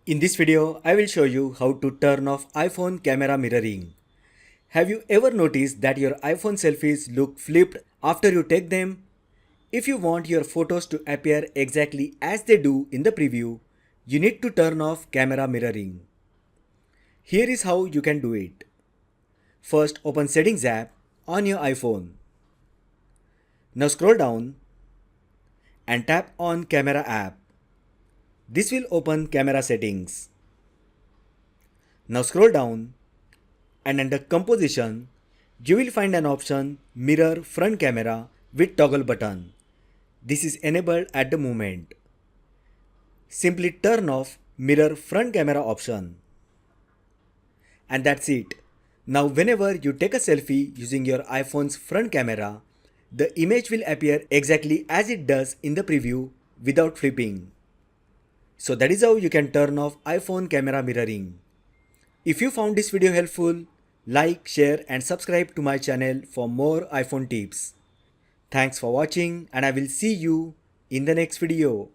In this video, I will show you how to turn off iPhone camera mirroring. Have you ever noticed that your iPhone selfies look flipped after you take them? If you want your photos to appear exactly as they do in the preview, you need to turn off camera mirroring. Here is how you can do it. First, open Settings app on your iPhone. Now scroll down and tap on Camera app. This will open camera settings. Now scroll down and under Composition, you will find an option Mirror Front Camera with toggle button. This is enabled at the moment. Simply turn off Mirror Front Camera option. And that's it. Now whenever you take a selfie using your iPhone's front camera, the image will appear exactly as it does in the preview without flipping. So that is how you can turn off iPhone camera mirroring. If you found this video helpful, like, share and subscribe to my channel for more iPhone tips. Thanks for watching and I will see you in the next video.